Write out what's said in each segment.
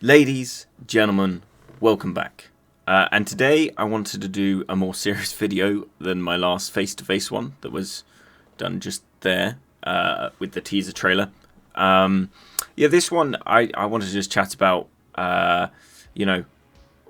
Ladies, gentlemen, welcome back. And today I wanted to do a more serious video than my last face-to-face one that was done just there with the teaser trailer. This one I wanted to just chat about,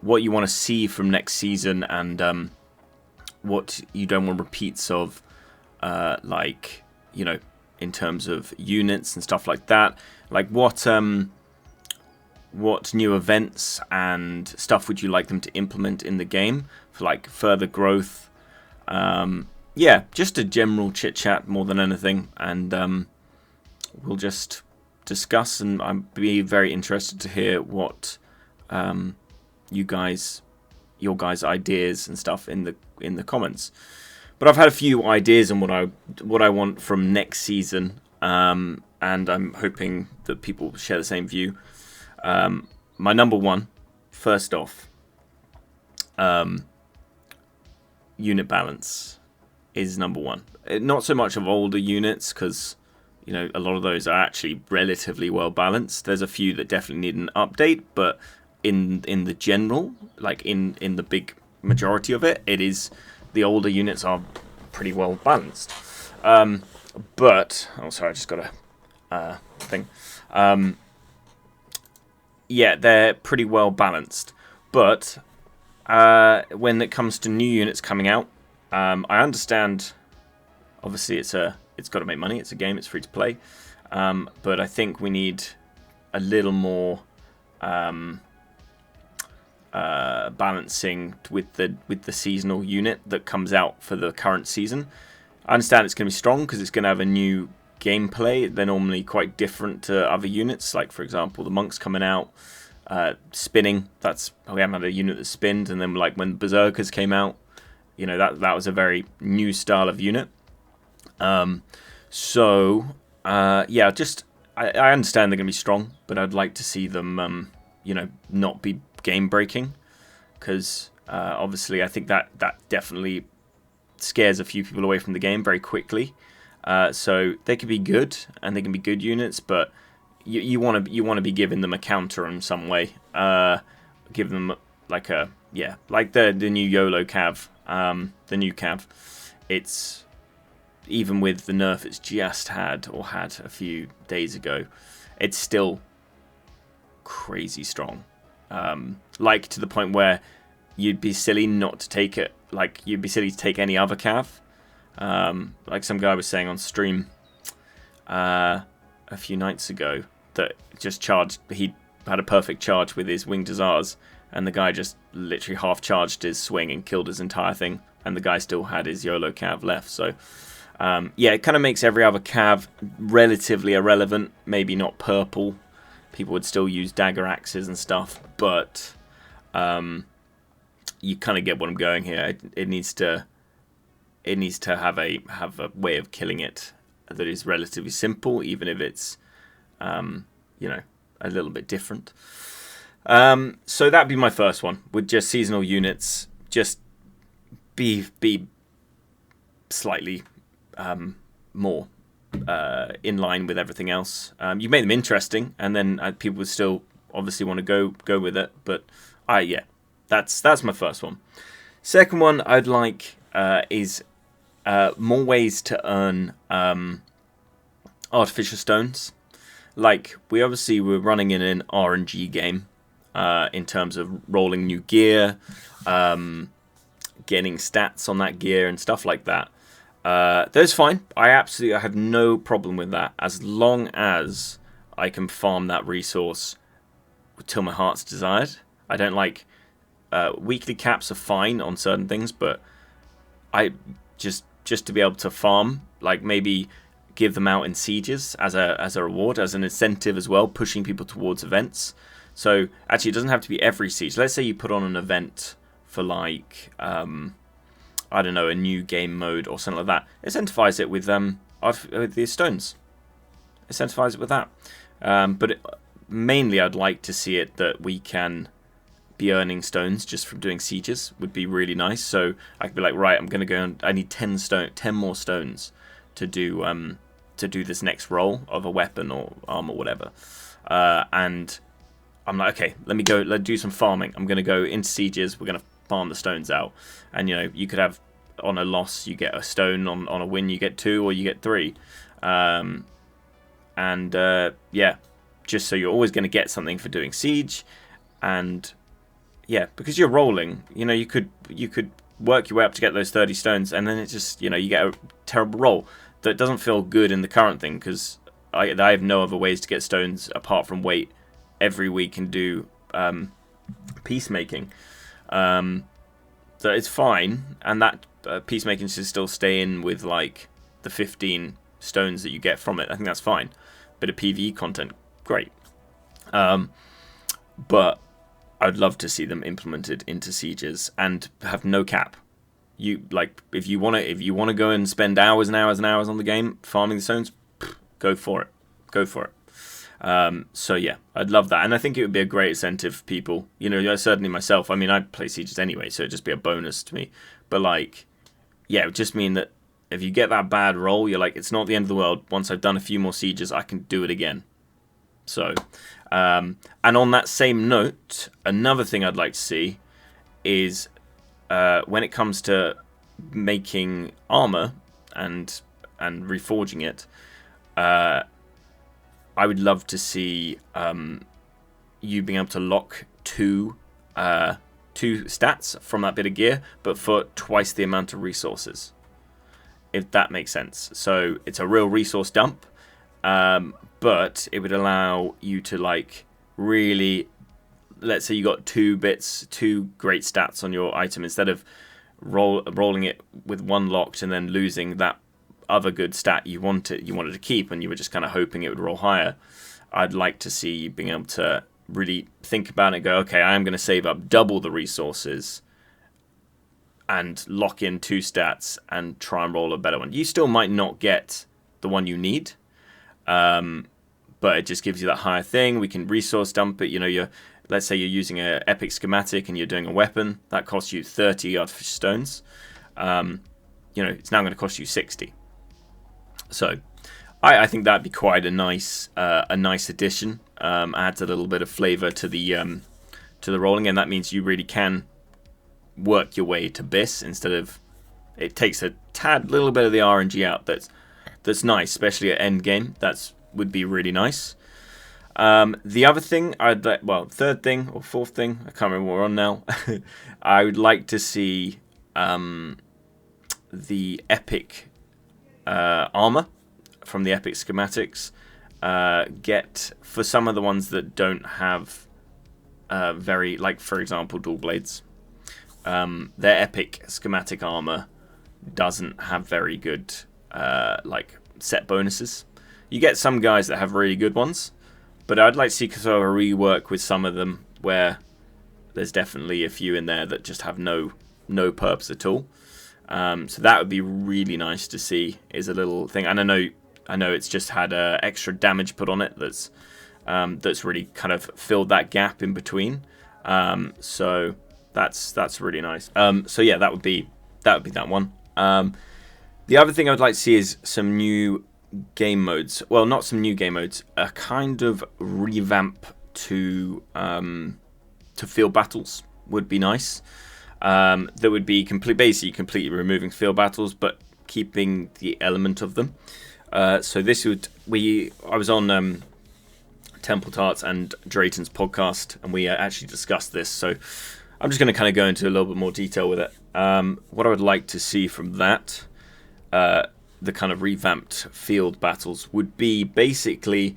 what you want to see from next season and what you don't want repeats of, in terms of units and stuff like that. Like what new events and stuff would you like them to implement in the game for like further growth? Just a general chit chat more than anything, and we'll just discuss, and I'd be very interested to hear what your guys' ideas and stuff in the comments. But I've had a few ideas on what I want from next season, and I'm hoping that people share the same view. My number one, first off, unit balance is number one. Not so much of older units, because a lot of those are actually relatively well balanced. There's a few that definitely need an update, but in the general, like in the big majority of it, the older units are pretty well balanced. Sorry, I just got a thing. They're pretty well balanced, but when it comes to new units coming out, I understand. Obviously, it's got to make money. It's a game. It's free to play, but I think we need a little more balancing with the seasonal unit that comes out for the current season. I understand it's going to be strong because it's going to have a new gameplay. They're normally quite different to other units, like for example the monks coming out, spinning. We haven't had a unit that spinned, and then like when berserkers came out, that was a very new style of unit. I understand they're going to be strong, but I'd like to see them not be game breaking, because obviously I think that definitely scares a few people away from the game very quickly. So they can be good, and they can be good units, but you want to be giving them a counter in some way. Give them like the new YOLO cav, the new cav. It's even with the nerf it's just had a few days ago, it's still crazy strong. To the point where you'd be silly not to take it. Like you'd be silly to take any other cav. Like some guy was saying on stream a few nights ago that just charged. He had a perfect charge with his winged Azars, and the guy just literally half charged his swing and killed his entire thing, and the guy still had his YOLO cav left. So it kind of makes every other cav relatively irrelevant. Maybe not purple. People would still use dagger axes and stuff, but you kind of get what I'm going here. It needs to have a way of killing it that is relatively simple, even if it's a little bit different. So that'd be my first one, with just seasonal units just be slightly more in line with everything else. You made them interesting, and then people would still obviously want to go with it. But that's my first one. Second one I'd like is more ways to earn artificial stones. Like we're running in an RNG game in terms of rolling new gear, getting stats on that gear and stuff like that. That's fine. I have no problem with that, as long as I can farm that resource till my heart's desired. I don't like weekly caps are fine on certain things, but I just to be able to farm, like maybe give them out in sieges as a reward, as an incentive as well, pushing people towards events. So actually, it doesn't have to be every siege. Let's say you put on an event for like I don't know, a new game mode or something like that. Incentivize it with the stones. Incentivize it with that. Mainly, I'd like to see it that we can be earning stones just from doing sieges. Would be really nice. So I could be like, right, I'm going to go and I need 10 more stones to do this next roll of a weapon or armor or whatever. And I'm like, okay, let's do some farming. I'm going to go into sieges. We're going to farm the stones out. And, you could have, on a loss, you get a stone. On a win, you get 2 or you get 3. Yeah, just so you're always going to get something for doing siege. And, yeah, because you're rolling, you could work your way up to get those 30 stones. And then it's just, you get a terrible roll that doesn't feel good in the current thing. Because I have no other ways to get stones apart from wait every week and do peacemaking. So it's fine, and that peacemaking should still stay in with like the 15 stones that you get from it. I think that's fine. Bit of PvE content, great. But I'd love to see them implemented into sieges and have no cap. If you want to go and spend hours and hours and hours on the game farming the stones, go for it. So yeah, I'd love that, and I think it would be a great incentive for people. Certainly myself. I mean, I play sieges anyway, so it'd just be a bonus to me. But it would just mean that if you get that bad roll, you're like, it's not the end of the world. Once I've done a few more sieges, I can do it again. So, and on that same note, another thing I'd like to see is when it comes to making armor and reforging it. I would love to see you being able to lock two stats from that bit of gear, but for twice the amount of resources, if that makes sense. So it's a real resource dump, but it would allow you to really, let's say you got 2 great stats on your item, instead of rolling it with 1 locked and then losing that other good stat you wanted to keep, and you were just kind of hoping it would roll higher. I'd like to see you being able to really think about it and go, okay, I am going to save up double the resources and lock in 2 stats and try and roll a better one. You still might not get the one you need, but it just gives you that higher thing. We can resource dump it. Let's say you're using an epic schematic and you're doing a weapon that costs you 30 artificial stones. It's now going to cost you 60. So, I think that'd be quite a nice addition. Adds a little bit of flavour to the rolling, and that means you really can work your way to BIS instead of, it takes a little bit of the RNG out. That's nice, especially at end game. Would be really nice. The other thing third thing or fourth thing, I can't remember what we're on now. I would like to see the epic armor from the epic schematics get, for some of the ones that don't have very, for example, dual blades, their epic schematic armor doesn't have very good set bonuses. You get some guys that have really good ones, but I'd like to see sort of a rework with some of them where there's definitely a few in there that just have no perps at all. So that would be really nice to see, is a little thing. And I know it's just had extra damage put on it that's really kind of filled that gap in between. So that's really nice. So yeah, that would be that one. The other thing I would like to see is some new game modes. Well, not some new game modes. A kind of revamp to field battles would be nice. That would be completely removing field battles, but keeping the element of them. So this would I was on Temple Tarts and Drayton's podcast, and we actually discussed this. So I'm just going to kind of go into a little bit more detail with it. What I would like to see from that, the kind of revamped field battles, would be basically,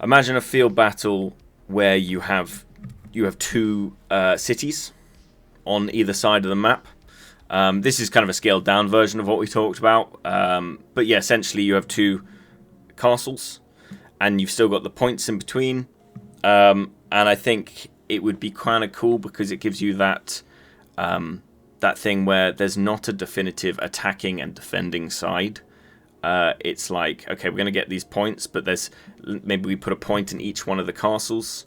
imagine a field battle where you have 2 cities on either side of the map. This is kind of a scaled down version of what we talked about. But yeah, essentially you have 2 castles and you've still got the points in between. And I think it would be kind of cool because it gives you that thing where there's not a definitive attacking and defending side. It's like, okay, we're going to get these points, but maybe we put a point in each one of the castles,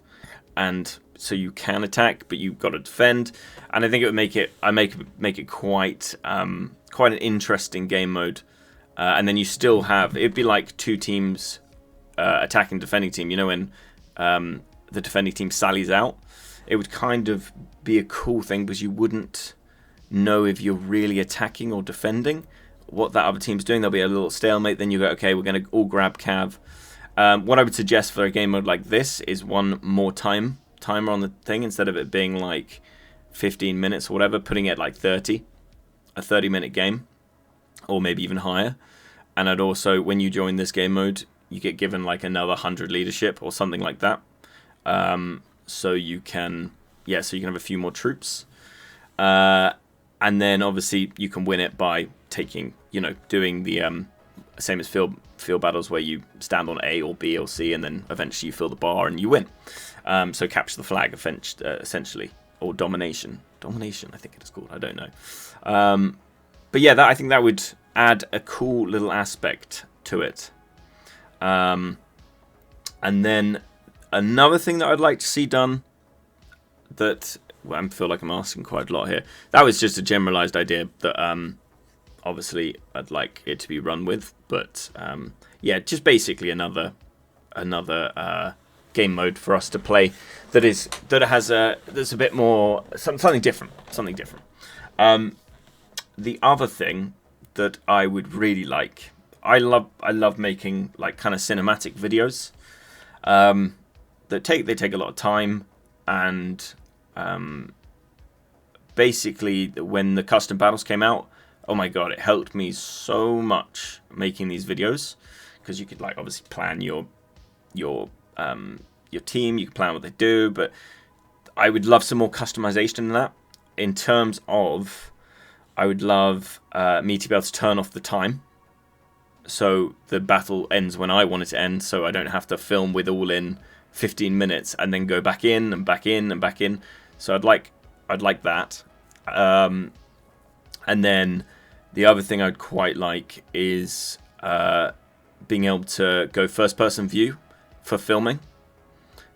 and so you can attack, but you've got to defend. And I think it would make it quite an interesting game mode. And then you still have, it'd be like 2 teams, attacking, defending team. When the defending team sallies out, it would kind of be a cool thing because you wouldn't know if you're really attacking or defending what that other team's doing. There'll be a little stalemate. Then you go, okay, we're going to all grab Cav. What I would suggest for a game mode like this is one more timer on the thing, instead of it being like 15 minutes or whatever, putting it like 30, a 30-minute game, or maybe even higher. And I'd also, when you join this game mode, you get given like another 100 leadership or something like that. So you can have a few more troops. And then obviously you can win it by taking, doing the same as field battles where you stand on A or B or C, and then eventually you fill the bar and you win. So capture the flag, essentially, or domination. Domination, I think it is called. I don't know. But yeah, I think that would add a cool little aspect to it. And then another thing that I'd like to see done, that I feel like I'm asking quite a lot here. That was just a generalized idea that obviously I'd like it to be run with, but yeah, just basically another game mode for us to play that's a bit more something different. The other thing that I would really like, I love making like kind of cinematic videos that take a lot of time, and basically when the custom battles came out, oh my god, it helped me so much making these videos, because you could like obviously plan your team, you can plan what they do, but I would love some more customization in that. In terms of, I would love me to be able to turn off the time, so the battle ends when I want it to end, so I don't have to film with all in 15 minutes and then go back in and back in and back in. So I'd like that. And then the other thing I'd quite like is being able to go first-person view for filming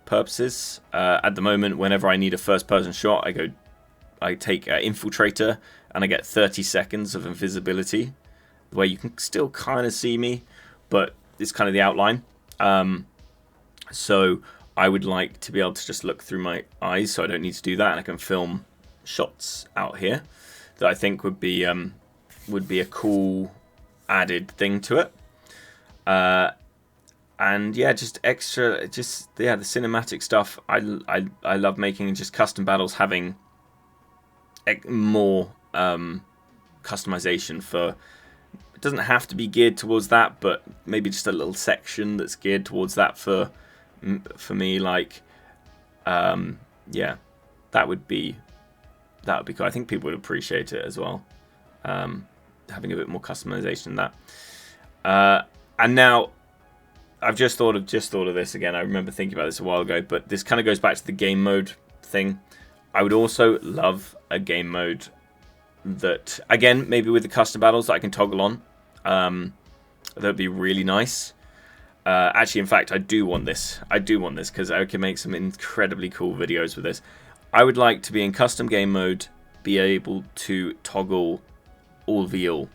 purposes. At the moment, whenever I need a first-person shot, I take Infiltrator, and I get 30 seconds of invisibility, where you can still kind of see me, but it's kind of the outline. So I would like to be able to just look through my eyes, so I don't need to do that, and I can film shots out here that I think would be a cool added thing to it. And yeah, the cinematic stuff I love making, just custom battles having more customization for. It doesn't have to be geared towards that, but maybe just a little section that's geared towards that for me. Like, yeah, that would be cool. I think people would appreciate it as well, having a bit more customization than that. And now, I've just thought of this again. I remember thinking about this a while ago, but this kind of goes back to the game mode thing. I would also love a game mode that, again, maybe with the custom battles that I can toggle on. That would be really nice. Actually, in fact, I do want this because I can make some incredibly cool videos with this. I would like to be in custom game mode, be able to toggle all VL.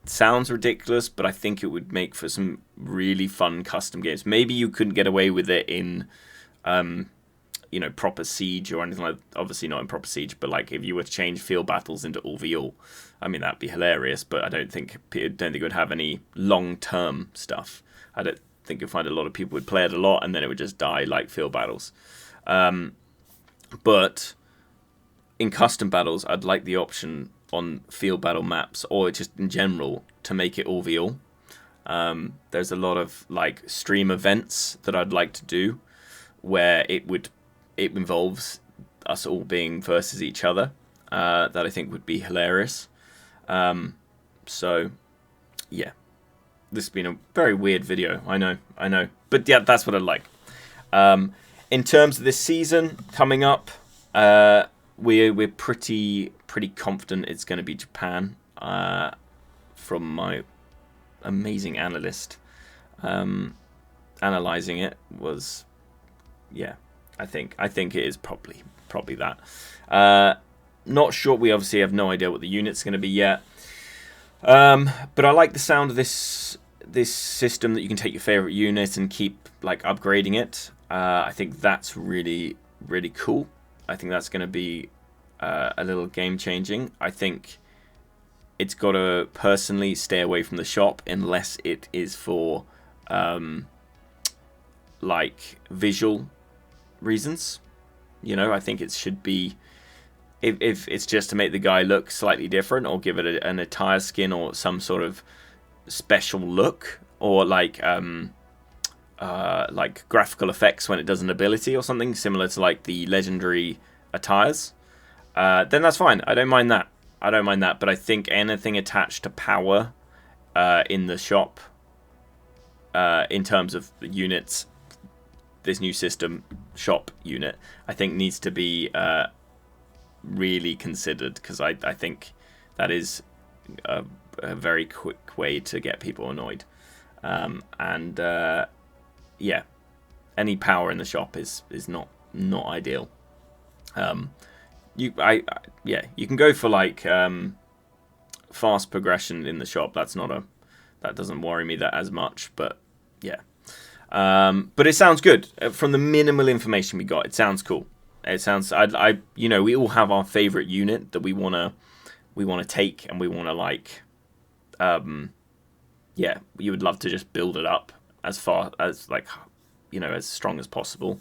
Sounds ridiculous, but I think it would make for some really fun custom games. Maybe you couldn't get away with it in proper Siege or anything like that. Obviously not in proper Siege, but like if you were to change field battles into all VL, I mean, that'd be hilarious, but I don't think it would have any long-term stuff. I don't think you'll find a lot of people would play it a lot and then it would just die like field battles. But in custom battles, I'd like the option on field battle maps, or just in general, to make it all VL. There's a lot of like stream events that I'd like to do where it involves us all being versus each other, that I think would be hilarious. So yeah, this has been a very weird video. I know, but yeah, that's what I like. In terms of this season coming up, we're pretty confident it's going to be Japan, from my amazing analyst analyzing it. Was, yeah, I think it is probably that. Not sure. We obviously have no idea what the unit's going to be yet. But I like the sound of this system that you can take your favorite unit and keep like upgrading it. I think that's really cool. I think that's going to be a little game changing. I think it's got to personally stay away from the shop unless it is for like visual reasons. You know, I think it should be, if it's just to make the guy look slightly different or give it an attire skin or some sort of special look, or like graphical effects when it does an ability or something similar to like the legendary attires, then that's fine. I don't mind that. But I think anything attached to power in the shop, in terms of units, this new system shop unit, I think needs to be really considered, because I think that is a very quick way to get people annoyed. Yeah, any power in the shop is not ideal. You can go for like fast progression in the shop. That doesn't worry me that as much, but yeah. But it sounds good from the minimal information we got. It sounds cool. It sounds, we all have our favorite unit that we wanna take, and we wanna like, you would love to just build it up as far as like, as strong as possible.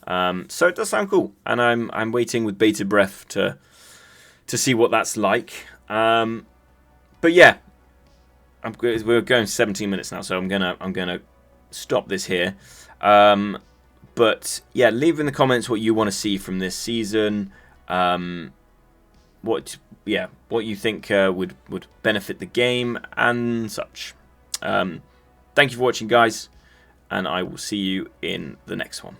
So it does sound cool, and I'm waiting with bated breath to see what that's like. But yeah, we're going 17 minutes now, so I'm gonna stop this here. But yeah, leave in the comments what you want to see from this season. What you think would benefit the game and such. Thank you for watching, guys, and I will see you in the next one.